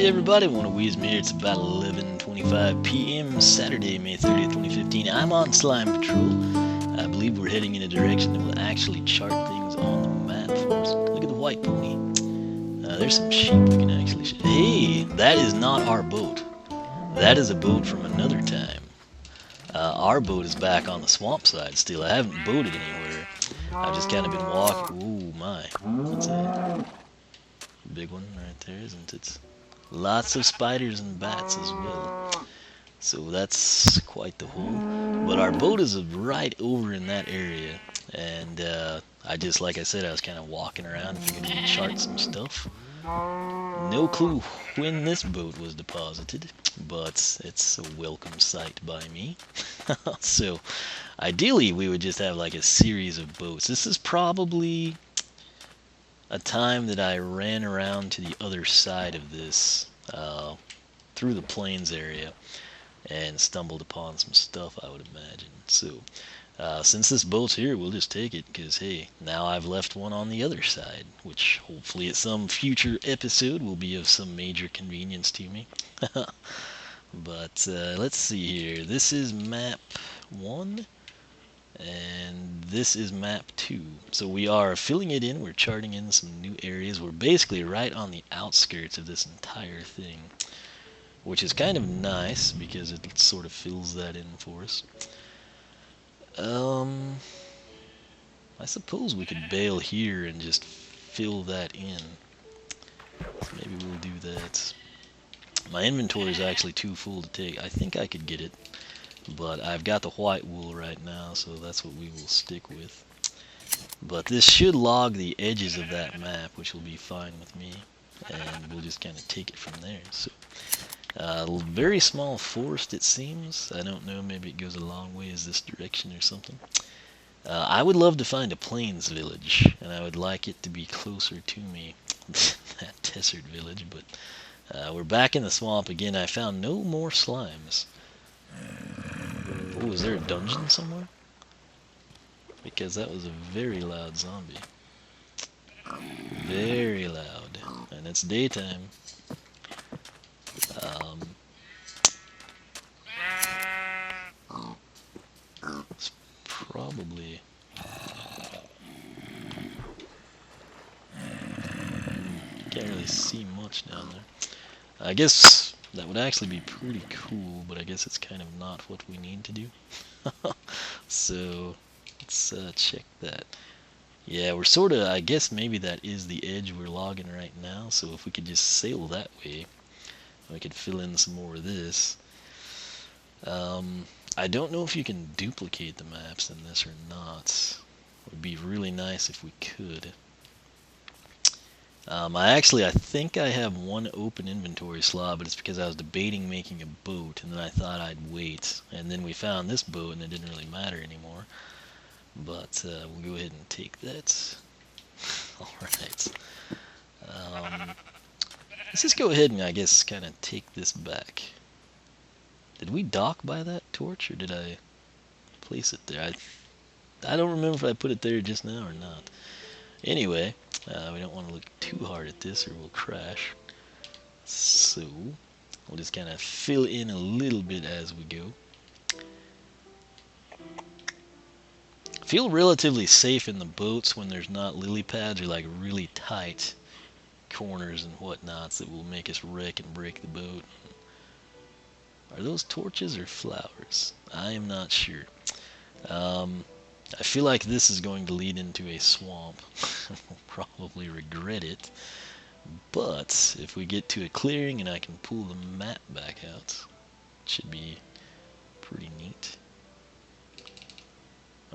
Hey everybody, one of Wee's here. It's about 11:25 p.m. Saturday, May 30th, 2015. I'm on Slime Patrol. I believe we're heading in a direction that will actually chart things on the map for us. Look at the white pony. There's some sheep we can actually shoot. Hey, that is not our boat. That is a boat from another time. Our boat is back on the swamp side still. I haven't boated anywhere. I've just kind of been walking. Ooh, my. That's a big one right there, isn't it? Lots of spiders and bats as well. So that's quite the hole. But our boat is right over in that area. And like I said, I was kind of walking around figuring to chart some stuff. No clue when this boat was deposited, but it's a welcome sight by me. So ideally we would just have like a series of boats. This is probably a time that I ran around to the other side of this, through the plains area, and stumbled upon some stuff, I would imagine. So, since this boat's here, we'll just take it, because, hey, now I've left one on the other side, which hopefully at some future episode will be of some major convenience to me. But, let's see here. This is map 1. And this is map 2. So we are filling it in, we're charting in some new areas. We're basically right on the outskirts of this entire thing, which is kind of nice because it sort of fills that in for us. I suppose we could bail here and just fill that in. So maybe we'll do that. My inventory is actually too full to take. I think I could get it, but I've got the white wool right now, so that's what we will stick with. But this should log the edges of that map, which will be fine with me, and we'll just kind of take it from there. So, very small forest, it seems. I don't know, maybe it goes a long way as this direction or something. I would love to find a plains village, and I would like it to be closer to me, that desert village, but we're back in the swamp again. I found no more slimes. Oh, is there a dungeon somewhere? Because that was a very loud zombie. Very loud. And it's daytime. It's probably... Can't really see much down there. I guess that would actually be pretty cool, but I guess it's kind of not what we need to do. So, let's check that. Yeah, we're sort of, I guess maybe that is the edge we're logging right now, so if we could just sail that way, we could fill in some more of this. I don't know if you can duplicate the maps in this or not. It would be really nice if we could. I think I have one open inventory slot, but it's because I was debating making a boat, and then I thought I'd wait, and then we found this boat, and it didn't really matter anymore. But we'll go ahead and take that. Alright. Let's just go ahead and, I guess, kind of take this back. Did we dock by that torch, or did I place it there? I don't remember if I put it there just now or not. Anyway, we don't want to look too hard at this or we'll crash. So, we'll just kind of fill in a little bit as we go. I feel relatively safe in the boats when there's not lily pads or like really tight corners and whatnots that will make us wreck and break the boat. Are those torches or flowers? I am not sure. I feel like this is going to lead into a swamp. We'll probably regret it. But if we get to a clearing and I can pull the map back out, it should be pretty neat.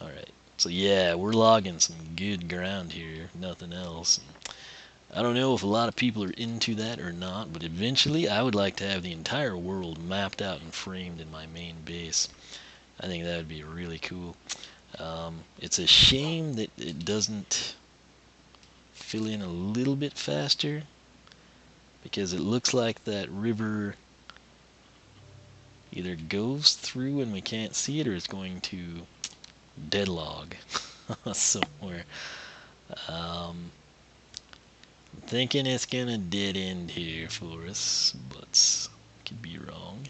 Alright, so yeah, we're logging some good ground here, nothing else. I don't know if a lot of people are into that or not, but eventually I would like to have the entire world mapped out and framed in my main base. I think that would be really cool. It's a shame that it doesn't fill in a little bit faster, because it looks like that river either goes through and we can't see it, or it's going to deadlog somewhere. I'm thinking it's gonna dead end here for us, but could be wrong.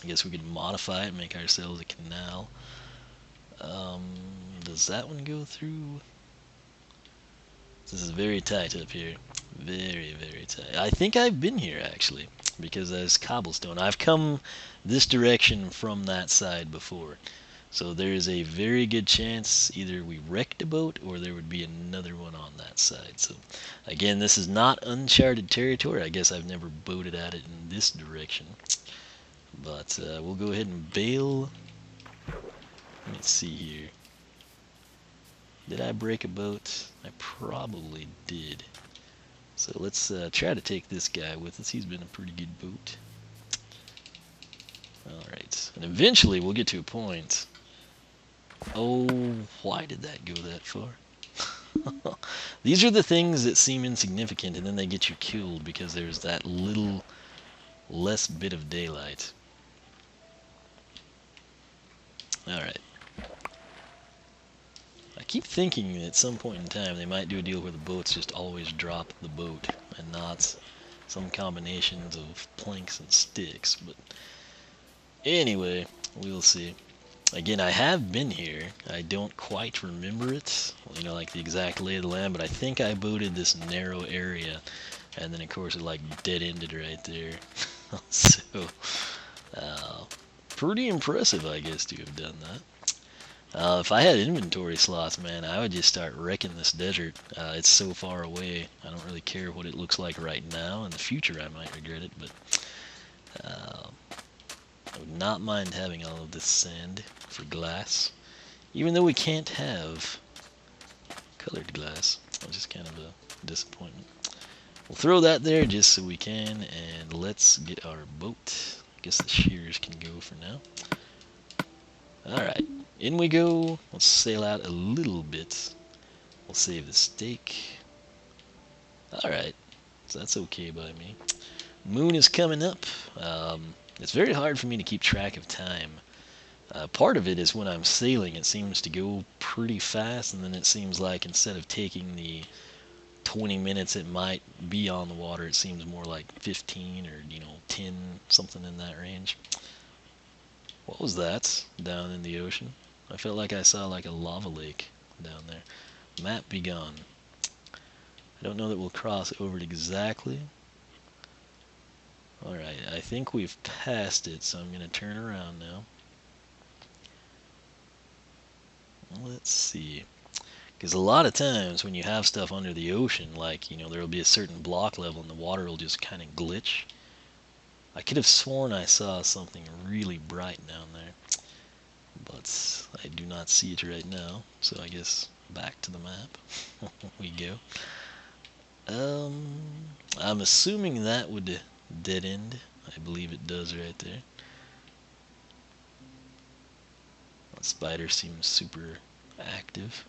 I guess we could modify it, make ourselves a canal. Does that one go through? This is very tight up here. Very, very tight. I think I've been here actually, because there's cobblestone. I've come this direction from that side before. So there's a very good chance either we wrecked a boat or there would be another one on that side. So again, this is not uncharted territory. I guess I've never boated at it in this direction. But we'll go ahead and bail. Let me see here. Did I break a boat? I probably did. So let's try to take this guy with us. He's been a pretty good boat. Alright. And eventually we'll get to a point. Oh, why did that go that far? These are the things that seem insignificant and then they get you killed because there's that little less bit of daylight. Alright. I keep thinking at some point in time they might do a deal where the boats just always drop the boat and not some combinations of planks and sticks, but anyway, we'll see. Again, I have been here. I don't quite remember it, you know, like the exact lay of the land, but I think I boated this narrow area, and then of course it like dead-ended right there. So, pretty impressive, I guess, to have done that. If I had inventory slots, man, I would just start wrecking this desert. It's so far away. I don't really care what it looks like right now. In the future, I might regret it, but I would not mind having all of this sand for glass. Even though we can't have colored glass, which is kind of a disappointment. We'll throw that there just so we can, and let's get our boat. I guess the shears can go for now. Alright. In we go. Let's sail out a little bit. We'll save the steak. Alright. So that's okay by me. Moon is coming up. It's very hard for me to keep track of time. Part of it is when I'm sailing, it seems to go pretty fast, and then it seems like instead of taking the 20 minutes it might be on the water, it seems more like 15 or, 10, something in that range. What was that down in the ocean? I felt like I saw like a lava lake down there. Map be gone. I don't know that we'll cross over it exactly. Alright, I think we've passed it, so I'm going to turn around now. Let's see. Because a lot of times when you have stuff under the ocean, like, there will be a certain block level and the water will just kind of glitch. I could have sworn I saw something really bright down there, but I do not see it right now, so I guess back to the map we go. I'm assuming that would dead end. I believe it does right there. That spider seems super active.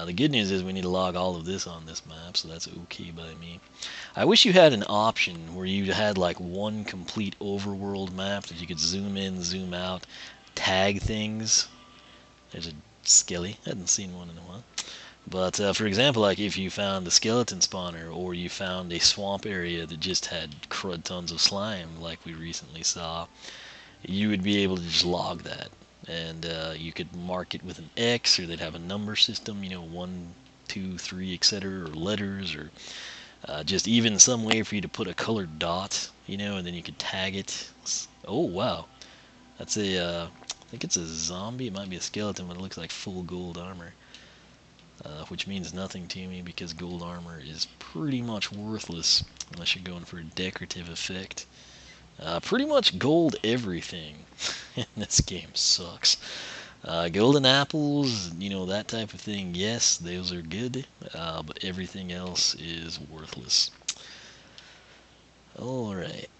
The good news is we need to log all of this on this map, so that's okay by me. I wish you had an option where you had like one complete overworld map that you could zoom in, zoom out, tag things. There's a skelly. I hadn't seen one in a while. But for example, like if you found the skeleton spawner, or you found a swamp area that just had crud tons of slime like we recently saw, you would be able to just log that. And you could mark it with an X, or they'd have a number system, 1, 2, 3, etc., or letters, or just even some way for you to put a colored dot, and then you could tag it. Oh, wow. That's I think it's a zombie. It might be a skeleton, but it looks like full gold armor. Which means nothing to me because gold armor is pretty much worthless unless you're going for a decorative effect. Pretty much gold everything in this game sucks. Golden apples, that type of thing, yes, those are good, but everything else is worthless. Alright,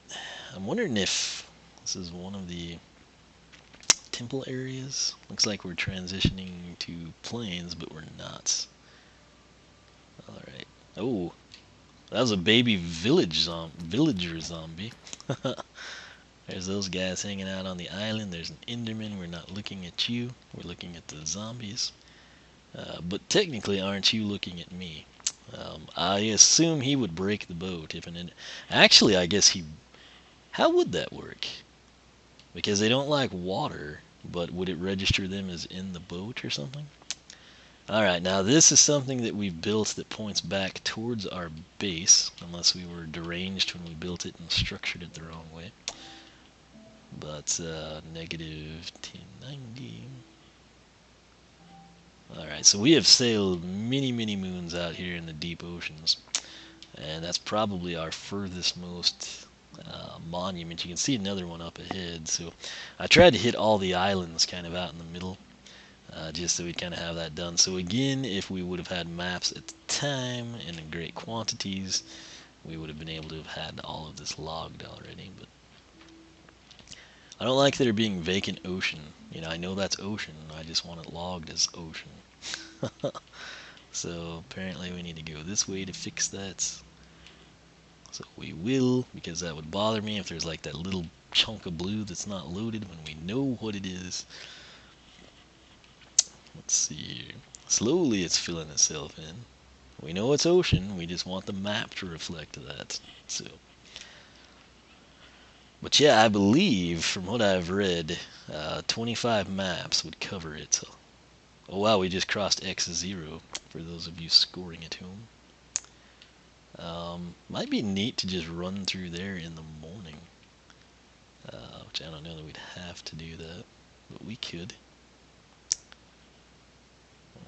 I'm wondering if this is one of the temple areas. Looks like we're transitioning to plains, but we're not. Alright. Oh, that was a baby villager zombie. There's those guys hanging out on the island. There's an Enderman. We're not looking at you. We're looking at the zombies. But technically, aren't you looking at me? I assume he would break the boat if an. Actually, I guess he. How would that work? Because they don't like water, but would it register them as in the boat or something? Alright, now this is something that we've built that points back towards our base, unless we were deranged when we built it and structured it the wrong way. But, negative 1090. Alright, so we have sailed many, many moons out here in the deep oceans. And that's probably our furthest most monument. You can see another one up ahead. So I tried to hit all the islands kind of out in the middle. Just so we'd kind of have that done. So again, if we would have had maps at the time and in great quantities, we would have been able to have had all of this logged already. But I don't like there being vacant ocean. You know, I know that's ocean. I just want it logged as ocean. So apparently we need to go this way to fix that. So we will, because that would bother me if there's like that little chunk of blue that's not loaded when we know what it is. Let's see. Slowly it's filling itself in. We know it's ocean, we just want the map to reflect that. So, but yeah, I believe from what I've read, 25 maps would cover it. So, oh wow, we just crossed X0 for those of you scoring at home. Might be neat to just run through there in the morning. Which I don't know that we'd have to do that, but we could.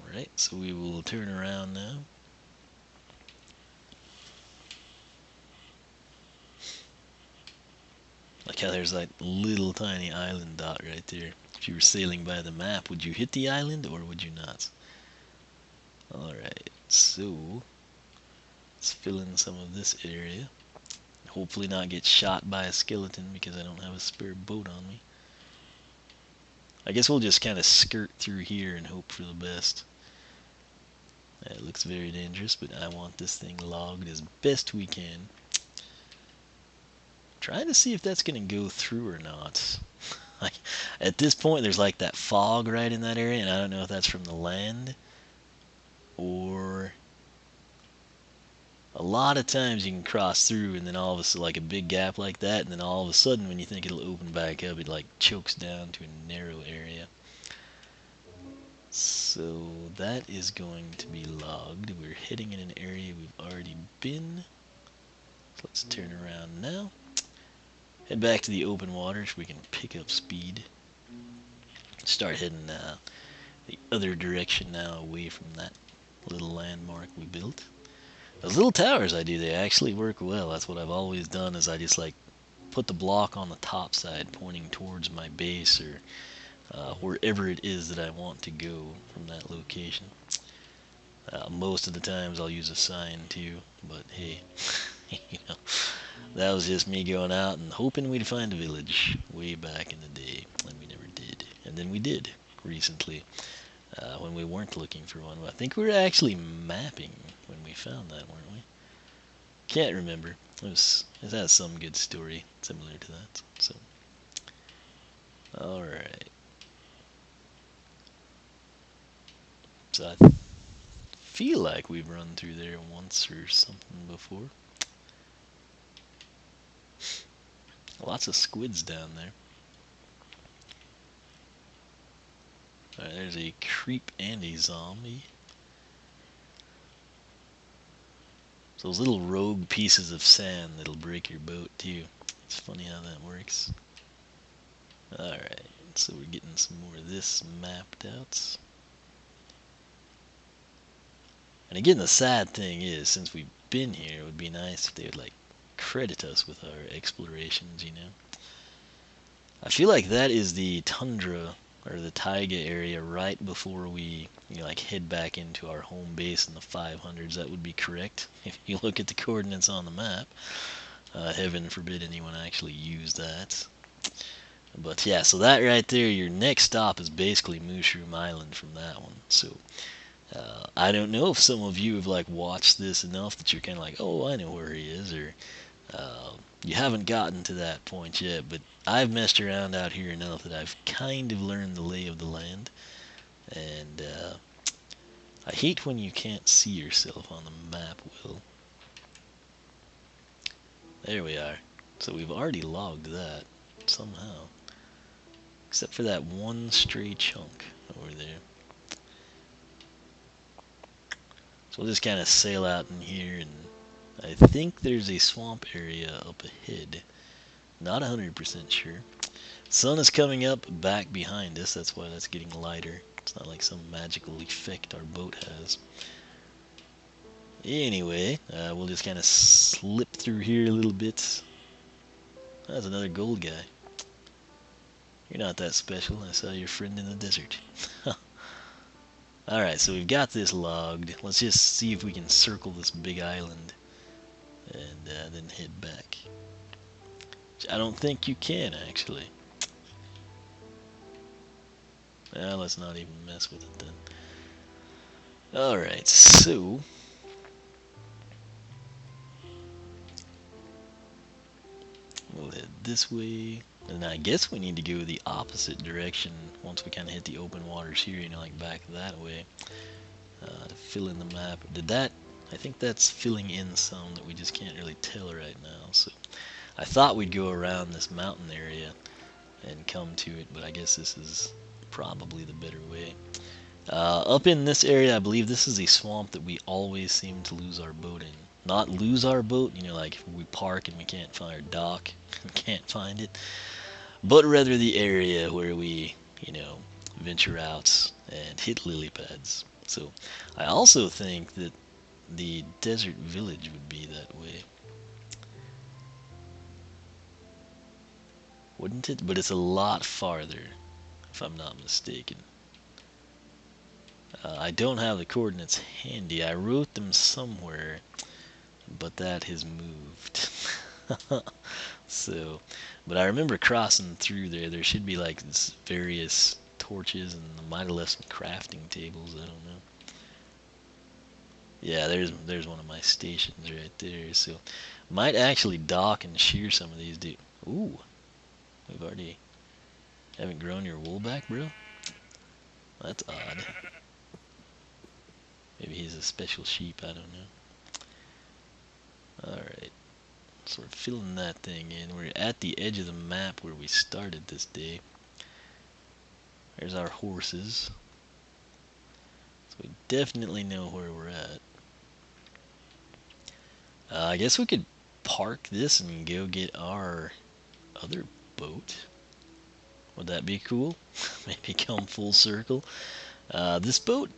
Alright, so we will turn around now. Like how there's that little tiny island dot right there. If you were sailing by the map, would you hit the island or would you not? Alright, so let's fill in some of this area. Hopefully not get shot by a skeleton because I don't have a spare boat on me. I guess we'll just kind of skirt through here and hope for the best. It looks very dangerous, but I want this thing logged as best we can. Trying to see if that's going to go through or not. Like, at this point, there's like that fog right in that area, and I don't know if that's from the land or a lot of times you can cross through, and then all of a sudden, like a big gap like that, and then all of a sudden, when you think it'll open back up, it like chokes down to a narrow area. So that is going to be logged. We're heading in an area we've already been. So let's turn around now. Head back to the open water so we can pick up speed. Start heading the other direction now, away from that little landmark we built. Those little towers I do, they actually work well. That's what I've always done, is I just like put the block on the top side pointing towards my base or wherever it is that I want to go from that location. Most of the times I'll use a sign too, but hey, you know, that was just me going out and hoping we'd find a village way back in the day, and we never did. And then we did recently, when we weren't looking for one. I think we were actually mapping when we found that, weren't we? Can't remember. It has some good story similar to that. So, all right. So I feel like we've run through there once or something before. Lots of squids down there. Alright, there's a creep and a zombie. Those little rogue pieces of sand that'll break your boat too. It's funny how that works. Alright, so we're getting some more of this mapped out. And again, the sad thing is, since we've been here, it would be nice if they would like credit us with our explorations, you know. I feel like that is the tundra or the taiga area right before we like head back into our home base in the 500s. That would be correct if you look at the coordinates on the map. Heaven forbid anyone actually use that. But yeah, so that right there, your next stop is basically Mushroom Island from that one. So I don't know if some of you have like watched this enough that you're kind of like, oh, I know where he is, or you haven't gotten to that point yet, but I've messed around out here enough that I've kind of learned the lay of the land, and I hate when you can't see yourself on the map, Will. There we are. So we've already logged that somehow. Except for that one stray chunk over there. So we'll just kind of sail out in here, and I think there's a swamp area up ahead. Not 100% sure. Sun is coming up back behind us, that's why that's getting lighter. It's not like some magical effect our boat has. Anyway, we'll just kind of slip through here a little bit. That's another gold guy. You're not that special. I saw your friend in the desert. Alright, so we've got this logged. Let's just see if we can circle this big island and then head back. Which I don't think you can, actually. Well, let's not even mess with it then. Alright, so we'll head this way. And I guess we need to go the opposite direction once we kind of hit the open waters here, you know, like back that way, to fill in the map. Did that? I think that's filling in some that we just can't really tell right now. So I thought we'd go around this mountain area and come to it, but I guess this is probably the better way. Up in this area, I believe this is a swamp that we always seem to lose our boat in. Not lose our boat, you know, like we park and we can't find our dock and can't find it, but rather the area where we, you know, venture out and hit lily pads. So I also think that the desert village would be that way. Wouldn't it? But it's a lot farther, if I'm not mistaken. I don't have the coordinates handy. I wrote them somewhere, but that has moved. So, but I remember crossing through there. There should be like this various torches, and I might have left some crafting tables. I don't know. Yeah, there's one of my stations right there. So, might actually dock and shear some of these. Ooh, we've already haven't grown your wool back, bro. That's odd. Maybe he's a special sheep. I don't know. All right. So we're filling that thing in. We're at the edge of the map where we started this day. There's our horses. So we definitely know where we're at. I guess we could park this and go get our other boat. Would that be cool? Maybe come full circle. This boat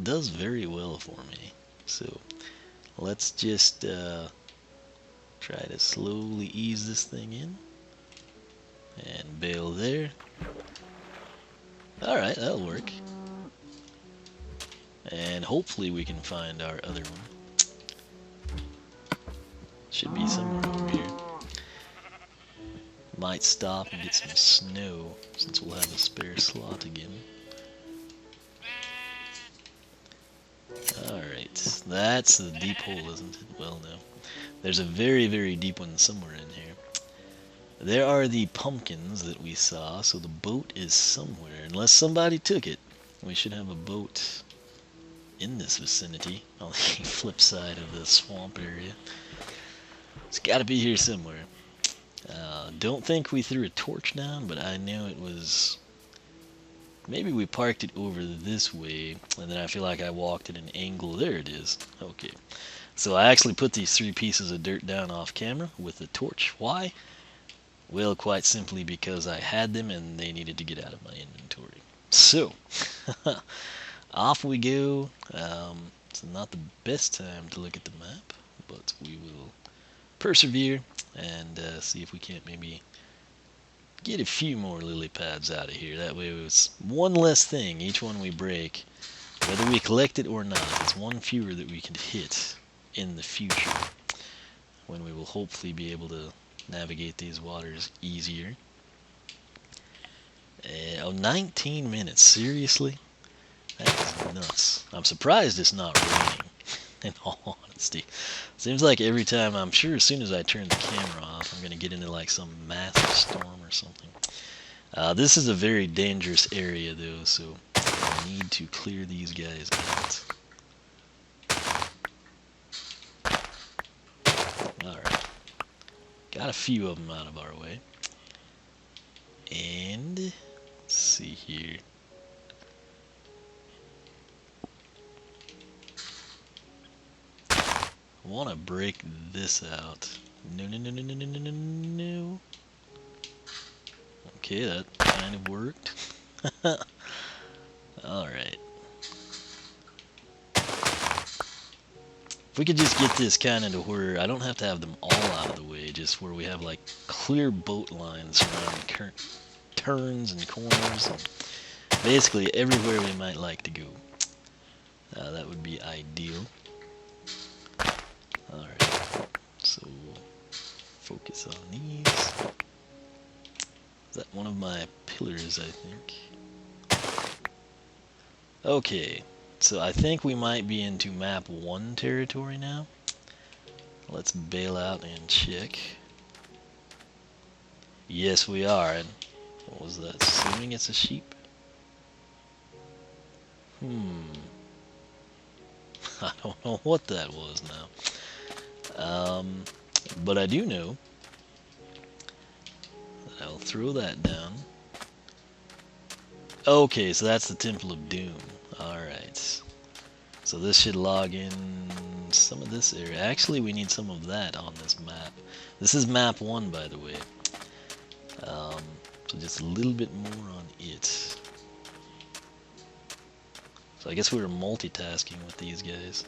does very well for me. So let's just try to slowly ease this thing in. And bail there. Alright, that'll work. And hopefully we can find our other one. Should be somewhere over here. Might stop and get some snow, since we'll have a spare slot again. Alright, that's the deep hole, isn't it? Well, no. There's a very, very deep one somewhere in here. There are the pumpkins that we saw, so the boat is somewhere. Unless somebody took it, we should have a boat in this vicinity, on the flip side of the swamp area. It's got to be here somewhere. Don't think we threw a torch down, but I know it was... Maybe we parked it over this way, and then I feel like I walked at an angle. There it is. Okay. So I actually put these 3 pieces of dirt down off camera with the torch. Why? Well, quite simply because I had them and they needed to get out of my inventory. So, off we go. It's not the best time to look at the map, but we will persevere and see if we can't maybe get a few more lily pads out of here. That way it's one less thing each one we break, whether we collect it or not. It's one fewer that we can hit in the future, when we will hopefully be able to navigate these waters easier. 19 minutes, seriously? That is nuts. I'm surprised it's not raining, in all honesty. Seems like every time, I'm sure as soon as I turn the camera off, I'm going to get into like some massive storm or something. This is a very dangerous area though, so I need to clear these guys out. Got a few of them out of our way. And let's see here. I want to break this out. No, no, no, no, no, no, no, no, no. Okay, that kind of worked. Alright. If we could just get this kind of to where I don't have to have them all out of the way, just where we have like clear boat lines around turns and corners, and basically everywhere we might like to go. That would be ideal. Alright, so focus on these. Is that one of my pillars, I think? Okay, so I think we might be into map 1 territory now. Let's bail out and check. Yes, we are. And what was that? Assuming it's a sheep? I don't know what that was now. But I do know that I'll throw that down. Okay, so that's the Temple of Doom. Alright. So this should log in some of this area. Actually, we need some of that on this map. This is map 1, by the way. So just a little bit more on it. So I guess we were multitasking with these guys.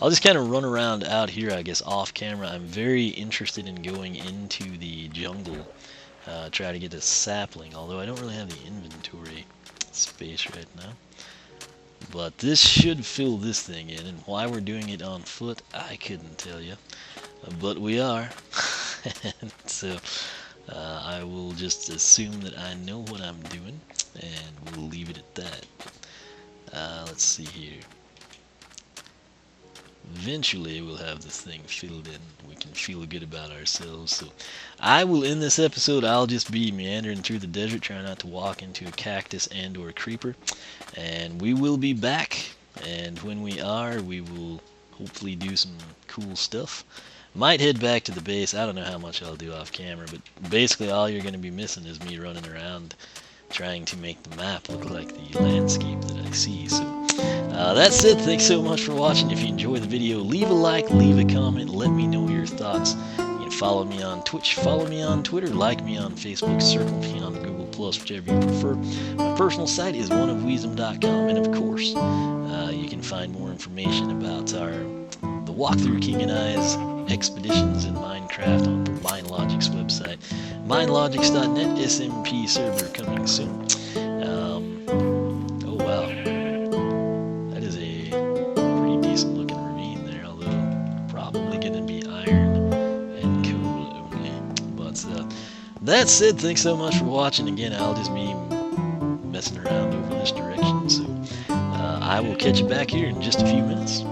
I'll just kind of run around out here, I guess, off camera. I'm very interested in going into the jungle, try to get a sapling, although I don't really have the inventory space right now. But this should fill this thing in, and why we're doing it on foot, I couldn't tell you. But we are. So I will just assume that I know what I'm doing, and we'll leave it at that. Let's see here. Eventually we'll have this thing filled in. We can feel good about ourselves. So I will end this episode. I'll just be meandering through the desert, trying not to walk into a cactus and or a creeper. And we will be back. And when we are, we will hopefully do some cool stuff. Might head back to the base. I don't know how much I'll do off camera, but basically all you're going to be missing is me running around trying to make the map look like the landscape that I see. So that's it. Thanks so much for watching. If you enjoyed the video, leave a like, leave a comment, let me know your thoughts. You can follow me on Twitch, follow me on Twitter, like me on Facebook, circle me on Google+, whichever you prefer. My personal site is oneofwisdom.com, and of course, you can find more information about the walkthrough King and I's expeditions in Minecraft on MindLogic's website, mindlogics.net. SMP server coming soon. Oh wow, that is a pretty decent looking ravine there, although probably gonna be iron and coal only. But that's it. Thanks so much for watching. Again, I'll just be messing around over this direction, so I will catch you back here in just a few minutes.